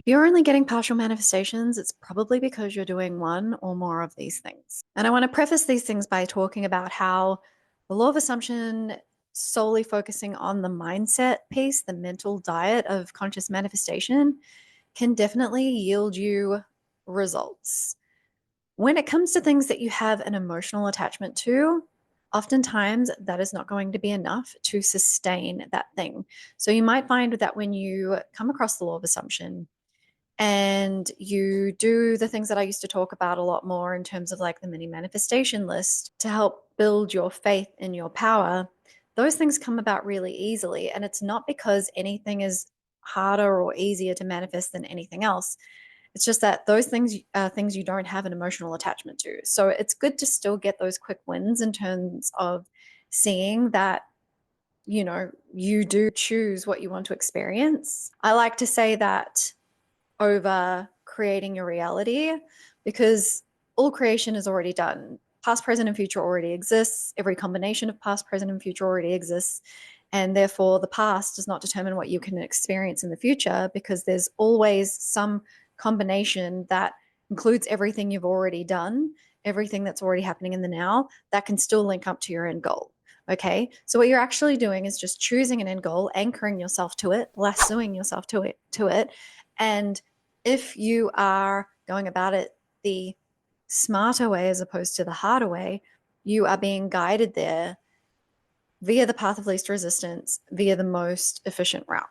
you're only getting partial manifestations, it's probably because you're doing one or more of these things. And I want to preface these things by talking about how the law of assumption, solely focusing on the mindset piece, the mental diet of conscious manifestation, can definitely yield you results. When it comes to things that you have an emotional attachment to, oftentimes that is not going to be enough to sustain that thing. So you might find that when you come across the law of assumption, and you do the things that I used to talk about a lot more in terms of like the mini manifestation list to help build your faith in your power, those things come about really easily. And it's not because anything is harder or easier to manifest than anything else. It's just that those things are things you don't have an emotional attachment to. So it's good to still get those quick wins in terms of seeing that you do choose what you want to experience. I like to say that over creating your reality because all creation is already done. Past, present, and future already exists. Every combination of past, present, and future already exists. And therefore, the past does not determine what you can experience in the future because there's always some combination that includes everything you've already done, everything that's already happening in the now that can still link up to your end goal. Okay. So what you're actually doing is just choosing an end goal, anchoring yourself to it, lassoing yourself to it, and if you are going about it the smarter way as opposed to the harder way, you are being guided there via the path of least resistance, via the most efficient route.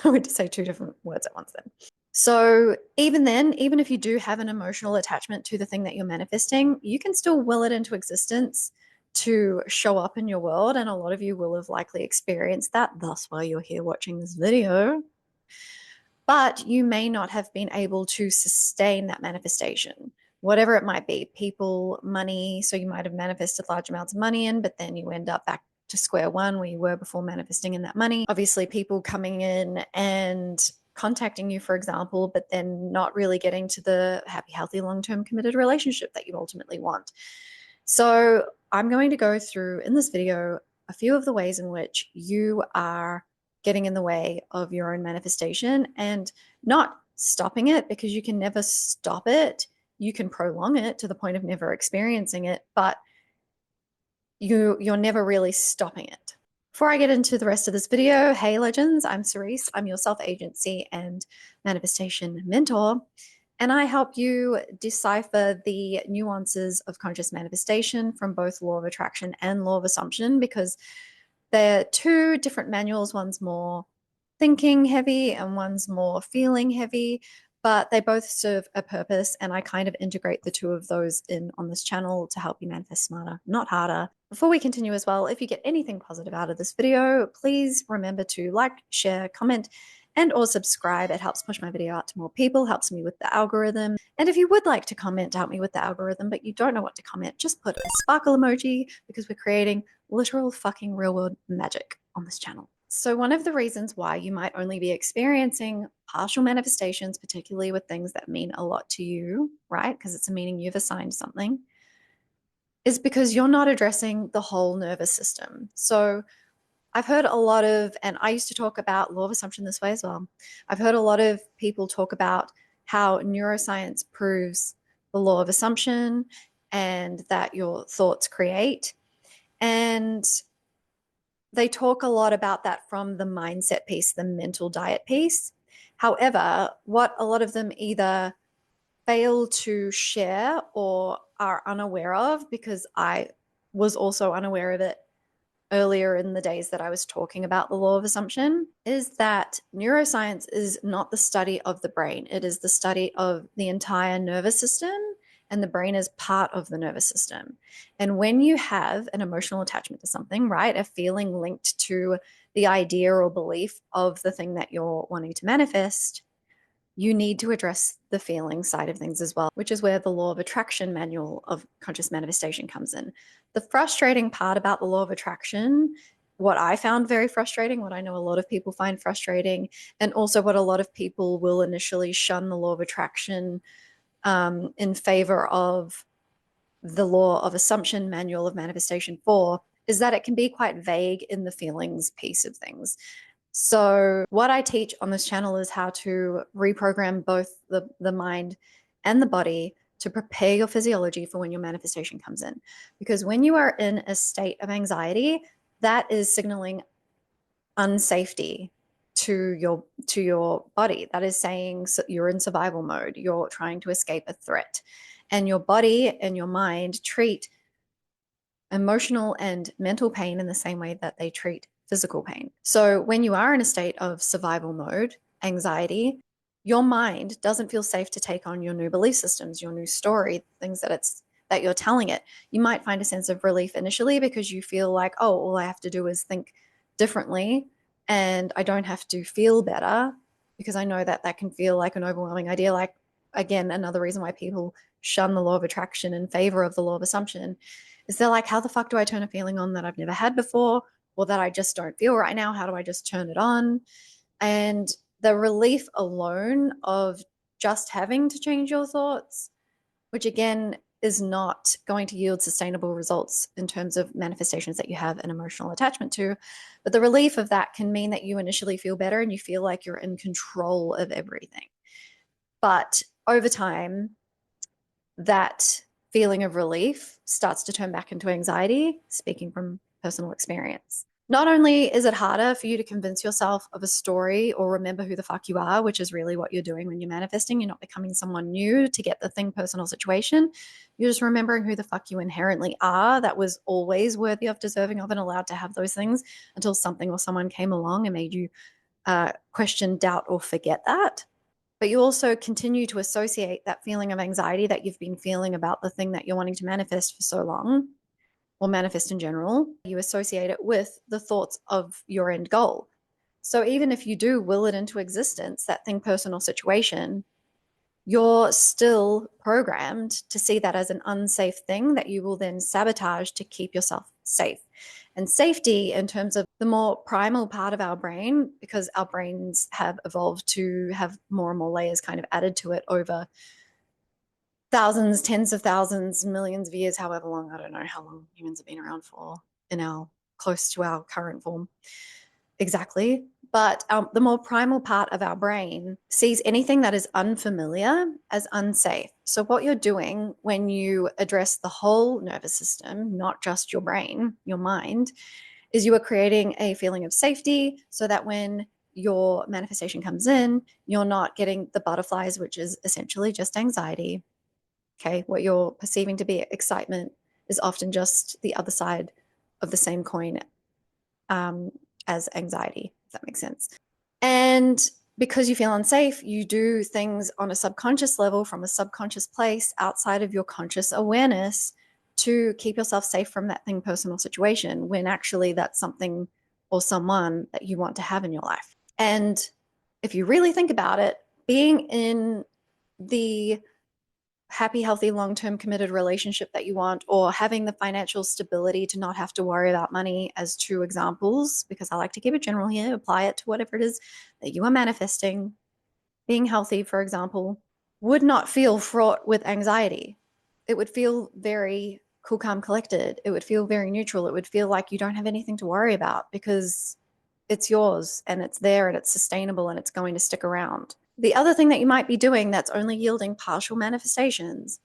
I would say two different words at once then. So even then, even if you do have an emotional attachment to the thing that you're manifesting, you can still will it into existence to show up in your world. And a lot of you will have likely experienced that. Thus why you're here watching this video. But you may not have been able to sustain that manifestation, whatever it might be. People, money. So you might have manifested large amounts of money in, but then you end up back to square one where you were before manifesting in that money. Obviously, people coming in and contacting you, for example, but then not really getting to the happy, healthy, long-term committed relationship that you ultimately want. So I'm going to go through in this video a few of the ways in which you are getting in the way of your own manifestation and not stopping it, because you can never stop it. You can prolong it to the point of never experiencing it, but you're never really stopping it. Before I get into the rest of this video, hey legends, I'm Cerise. I'm your self-agency and manifestation mentor, and I help you decipher the nuances of conscious manifestation from both law of attraction and law of assumption, because they're two different manuals. One's more thinking heavy and one's more feeling heavy, but they both serve a purpose. And I kind of integrate the two of those in on this channel to help you manifest smarter, not harder. Before we continue as well, if you get anything positive out of this video, please remember to like, share, comment, and or subscribe. It helps push my video out to more people, helps me with the algorithm. And if you would like to comment to help me with the algorithm, but you don't know what to comment, just put a sparkle emoji, because we're creating literal fucking real world magic on this channel. So one of the reasons why you might only be experiencing partial manifestations, particularly with things that mean a lot to you, right? Because it's a meaning you've assigned something, is because you're not addressing the whole nervous system. So I've heard a lot of, and I used to talk about law of assumption this way as well. I've heard a lot of people talk about how neuroscience proves the law of assumption and that your thoughts create. And they talk a lot about that from the mindset piece, the mental diet piece. However, what a lot of them either fail to share or are unaware of, because I was also unaware of it earlier in the days that I was talking about the law of assumption, is that neuroscience is not the study of the brain. It is the study of the entire nervous system, and the brain is part of the nervous system. And when you have an emotional attachment to something, right, a feeling linked to the idea or belief of the thing that you're wanting to manifest, you need to address the feeling side of things as well, which is where the law of attraction manual of conscious manifestation comes in. The frustrating part about the law of attraction, what I found very frustrating, what I know a lot of people find frustrating, and also what a lot of people will initially shun the law of attraction in favor of the law of assumption manual of manifestation for, is that it can be quite vague in the feelings piece of things. So what I teach on this channel is how to reprogram both the mind and the body to prepare your physiology for when your manifestation comes in. Because when you are in a state of anxiety, that is signaling unsafety to your body. That is saying you're in survival mode, you're trying to escape a threat. And your body and your mind treat emotional and mental pain in the same way that they treat physical pain. So when you are in a state of survival mode, anxiety, your mind doesn't feel safe to take on your new belief systems, your new story, things that you're telling it. You might find a sense of relief initially because you feel like, oh, all I have to do is think differently and I don't have to feel better, because I know that that can feel like an overwhelming idea. Like, again, another reason why people shun the law of attraction in favor of the law of assumption is they're like, how the fuck do I turn a feeling on that I've never had before, or that I just don't feel right now? How do I just turn it on? And the relief alone of just having to change your thoughts, which again is not going to yield sustainable results in terms of manifestations that you have an emotional attachment to. But the relief of that can mean that you initially feel better and you feel like you're in control of everything. But over time, that feeling of relief starts to turn back into anxiety, speaking from personal experience. Not only is it harder for you to convince yourself of a story or remember who the fuck you are, which is really what you're doing when you're manifesting. You're not becoming someone new to get the thing, personal situation. You're just remembering who the fuck you inherently are, that was always worthy of, deserving of, and allowed to have those things until something or someone came along and made you question, doubt, or forget that. But you also continue to associate that feeling of anxiety that you've been feeling about the thing that you're wanting to manifest for so long, or manifest in general. You associate it with the thoughts of your end goal. So even if you do will it into existence, that thing, personal situation, you're still programmed to see that as an unsafe thing that you will then sabotage to keep yourself safe. And safety, in terms of the more primal part of our brain, because our brains have evolved to have more and more layers kind of added to it over thousands, tens of thousands, millions of years, however long, I don't know how long humans have been around for in our close to our current form exactly. But the more primal part of our brain sees anything that is unfamiliar as unsafe. So what you're doing when you address the whole nervous system, not just your brain, your mind, is you are creating a feeling of safety so that when your manifestation comes in, you're not getting the butterflies, which is essentially just anxiety. Okay, what you're perceiving to be excitement is often just the other side of the same coin, as anxiety, if that makes sense. And because you feel unsafe, you do things on a subconscious level from a subconscious place outside of your conscious awareness to keep yourself safe from that thing, personal situation, when actually that's something or someone that you want to have in your life. And if you really think about it, being in the happy, healthy, long-term committed relationship that you want, or having the financial stability to not have to worry about money, as two examples, because I like to keep it general here, apply it to whatever it is that you are manifesting. Being healthy, for example, would not feel fraught with anxiety. It would feel very cool, calm, collected. It would feel very neutral. It would feel like you don't have anything to worry about because it's yours and it's there and it's sustainable and it's going to stick around. The other thing that you might be doing that's only yielding partial manifestations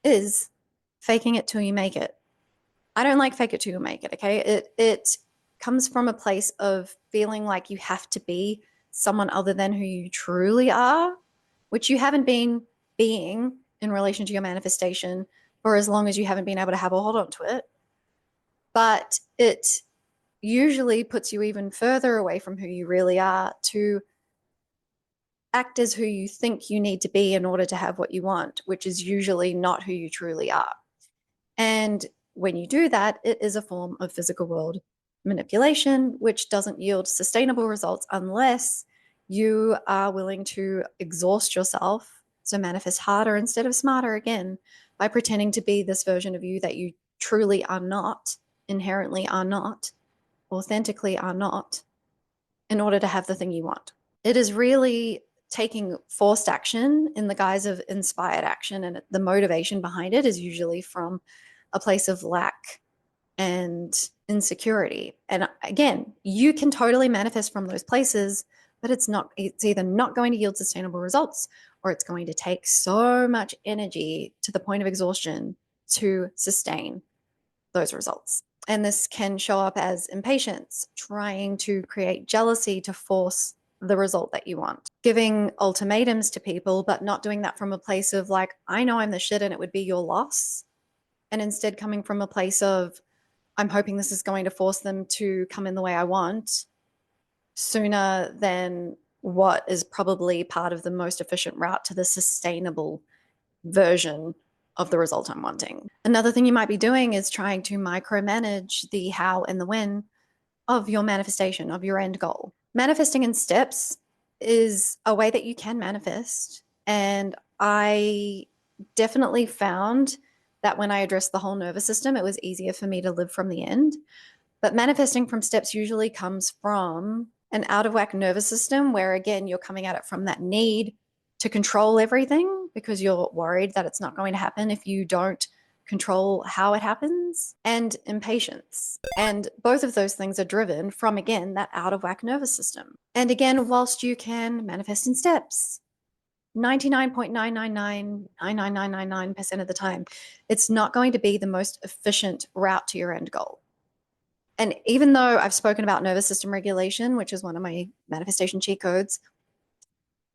is faking it till you make it. I don't like fake it till you make it, okay? It comes from a place of feeling like you have to be someone other than who you truly are, which you haven't been being in relation to your manifestation for as long as you haven't been able to have a hold on to it. But it usually puts you even further away from who you really are to act as who you think you need to be in order to have what you want, which is usually not who you truly are. And when you do that, it is a form of physical world manipulation, which doesn't yield sustainable results unless you are willing to exhaust yourself, so manifest harder instead of smarter again, by pretending to be this version of you that you truly are not, inherently are not, authentically are not, in order to have the thing you want. It is really taking forced action in the guise of inspired action, and the motivation behind it is usually from a place of lack and insecurity. And again, you can totally manifest from those places, but it's either not going to yield sustainable results, or it's going to take so much energy to the point of exhaustion to sustain those results. And this can show up as impatience, trying to create jealousy to force the result that you want, giving ultimatums to people, but not doing that from a place of like, I know I'm the shit and it would be your loss. And instead coming from a place of, I'm hoping this is going to force them to come in the way I want sooner than what is probably part of the most efficient route to the sustainable version of the result I'm wanting. Another thing you might be doing is trying to micromanage the how and the when of your manifestation, of your end goal. Manifesting in steps is a way that you can manifest. And I definitely found that when I addressed the whole nervous system, it was easier for me to live from the end. But manifesting from steps usually comes from an out of whack nervous system where, again, you're coming at it from that need to control everything because you're worried that it's not going to happen if you don't control how it happens, and impatience. And both of those things are driven from, again, that out of whack nervous system. And again, whilst you can manifest in steps, 99.9999999% of the time, it's not going to be the most efficient route to your end goal. And even though I've spoken about nervous system regulation, which is one of my manifestation cheat codes,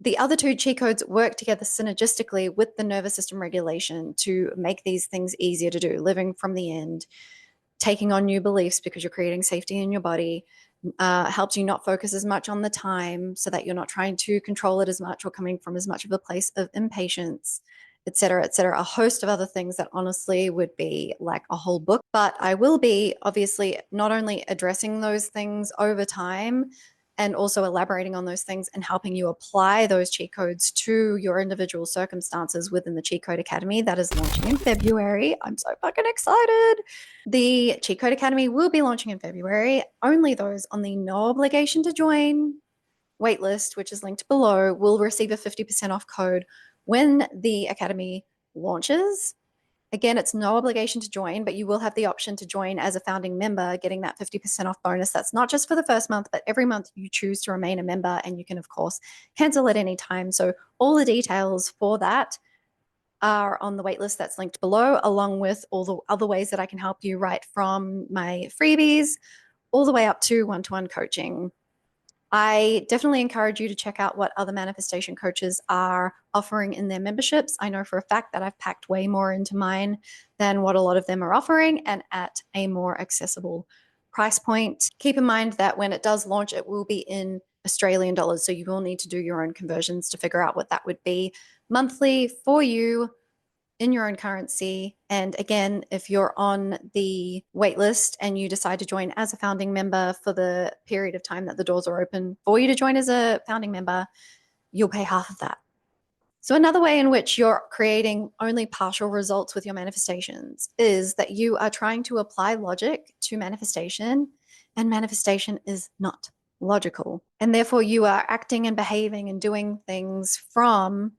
the other two cheat codes work together synergistically with the nervous system regulation to make these things easier to do. Living from the end, taking on new beliefs because you're creating safety in your body, helps you not focus as much on the time so that you're not trying to control it as much or coming from as much of a place of impatience, et cetera, a host of other things that honestly would be like a whole book. But I will be obviously not only addressing those things over time and also elaborating on those things and helping you apply those cheat codes to your individual circumstances within the Cheat Code Academy that is launching in February. I'm so fucking excited. The Cheat Code Academy will be launching in February. Only those on the no obligation to join waitlist, which is linked below, will receive a 50% off code when the Academy launches. Again, it's no obligation to join, but you will have the option to join as a founding member, getting that 50% off bonus. That's not just for the first month, but every month you choose to remain a member, and you can, of course, cancel at any time. So all the details for that are on the waitlist that's linked below, along with all the other ways that I can help you, right from my freebies all the way up to one-to-one coaching. I definitely encourage you to check out what other manifestation coaches are offering in their memberships. I know for a fact that I've packed way more into mine than what a lot of them are offering, and at a more accessible price point. Keep in mind that when it does launch, it will be in Australian dollars, so you will need to do your own conversions to figure out what that would be monthly for you in your own currency. And again, if you're on the waitlist and you decide to join as a founding member for the period of time that the doors are open for you to join as a founding member, you'll pay half of that. So another way in which you're creating only partial results with your manifestations is that you are trying to apply logic to manifestation, and manifestation is not logical. And therefore you are acting and behaving and doing things from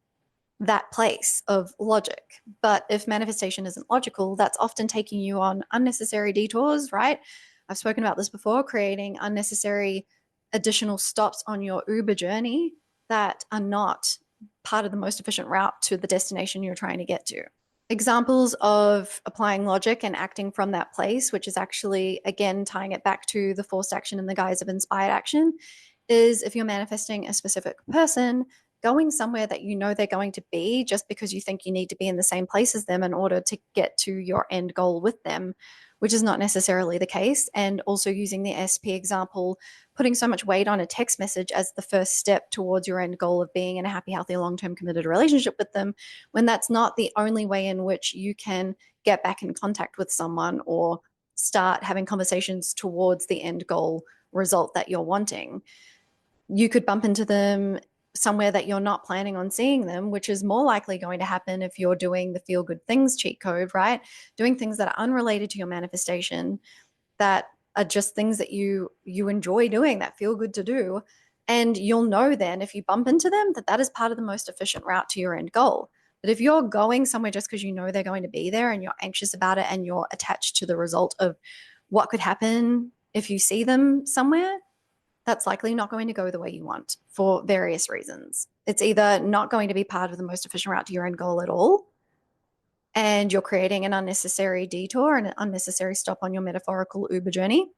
that place of logic. But if manifestation isn't logical, that's often taking you on unnecessary detours, right? I've spoken about this before, creating unnecessary additional stops on your Uber journey that are not part of the most efficient route to the destination you're trying to get to. Examples of applying logic and acting from that place, which is actually, again, tying it back to the forced action in the guise of inspired action, is if you're manifesting a specific person, going somewhere that you know they're going to be just because you think you need to be in the same place as them in order to get to your end goal with them, which is not necessarily the case. And also using the SP example, putting so much weight on a text message as the first step towards your end goal of being in a happy, healthy, long-term committed relationship with them, when that's not the only way in which you can get back in contact with someone or start having conversations towards the end goal result that you're wanting. You could bump into them somewhere that you're not planning on seeing them, which is more likely going to happen if you're doing the feel good things cheat code, right? Doing things that are unrelated to your manifestation, that are just things that you enjoy doing, that feel good to do. And you'll know then if you bump into them that is part of the most efficient route to your end goal. But if you're going somewhere just because you know they're going to be there and you're anxious about it and you're attached to the result of what could happen if you see them somewhere, that's likely not going to go the way you want for various reasons. It's either not going to be part of the most efficient route to your end goal at all, and you're creating an unnecessary detour and an unnecessary stop on your metaphorical Uber journey,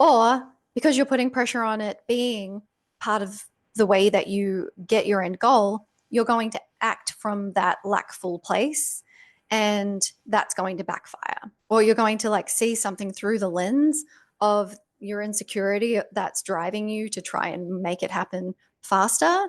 or because you're putting pressure on it being part of the way that you get your end goal, you're going to act from that lackful place, and that's going to backfire. Or you're going to like see something through the lens of your insecurity that's driving you to try and make it happen faster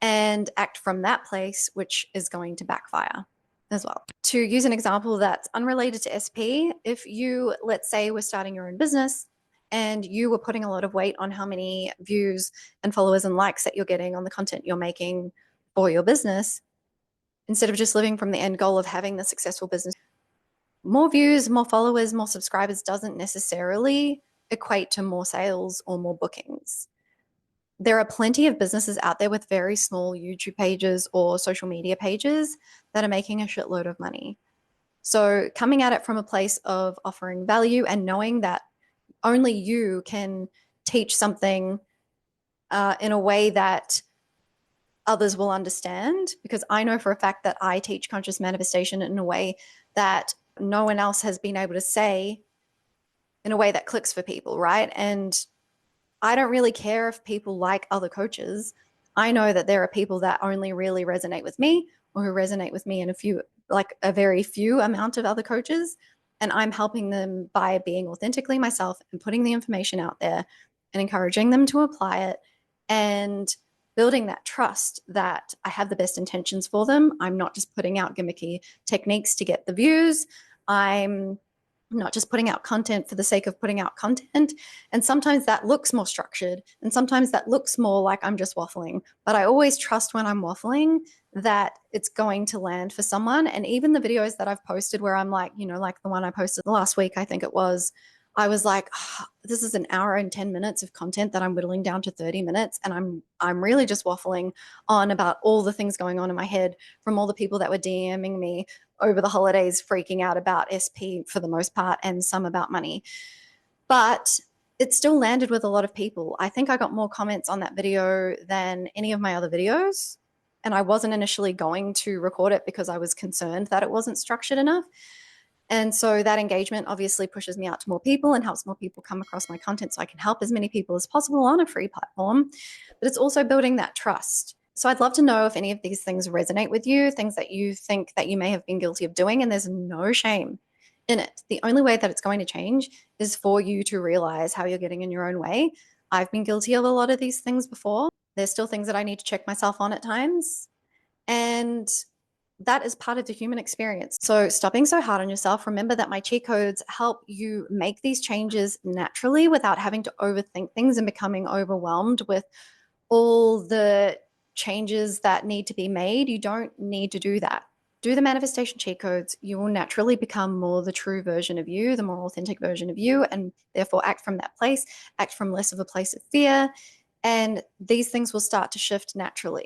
and act from that place, which is going to backfire as well. To use an example that's unrelated to SP, if you, let's say, were starting your own business and you were putting a lot of weight on how many views and followers and likes that you're getting on the content you're making for your business, instead of just living from the end goal of having the successful business, more views, more followers, more subscribers doesn't necessarily equate to more sales or more bookings. There are plenty of businesses out there with very small YouTube pages or social media pages that are making a shitload of money. So coming at it from a place of offering value and knowing that only you can teach something in a way that others will understand, because I know for a fact that I teach conscious manifestation in a way that no one else has been able to say in a way that clicks for people, right? And I don't really care if people like other coaches. I know that there are people that only really resonate with me, or who resonate with me and a very few amount of other coaches. And I'm helping them by being authentically myself and putting the information out there and encouraging them to apply it and building that trust that I have the best intentions for them. I'm not just putting out gimmicky techniques to get the views. I'm not just putting out content for the sake of putting out content. And sometimes that looks more structured, and sometimes that looks more like I'm just waffling. But I always trust when I'm waffling that it's going to land for someone. And even the videos that I've posted where I'm like, like the one I posted last week, I think it was, I was like, oh, this is an hour and 10 minutes of content that I'm whittling down to 30 minutes. And I'm really just waffling on about all the things going on in my head from all the people that were DMing me over the holidays, freaking out about SP for the most part, and some about money. But it still landed with a lot of people. I think I got more comments on that video than any of my other videos. And I wasn't initially going to record it because I was concerned that it wasn't structured enough. And so that engagement obviously pushes me out to more people and helps more people come across my content so I can help as many people as possible on a free platform. But it's also building that trust. So I'd love to know if any of these things resonate with you, things that you think that you may have been guilty of doing, and there's no shame in it. The only way that it's going to change is for you to realize how you're getting in your own way. I've been guilty of a lot of these things before. There's still things that I need to check myself on at times. And that is part of the human experience. So stop being so hard on yourself. Remember that my cheat codes help you make these changes naturally without having to overthink things and becoming overwhelmed with all the changes that need to be made. You don't need to do that. Do the manifestation cheat codes. You will naturally become more the true version of you, the more authentic version of you, and therefore act from that place, act from less of a place of fear. And these things will start to shift naturally.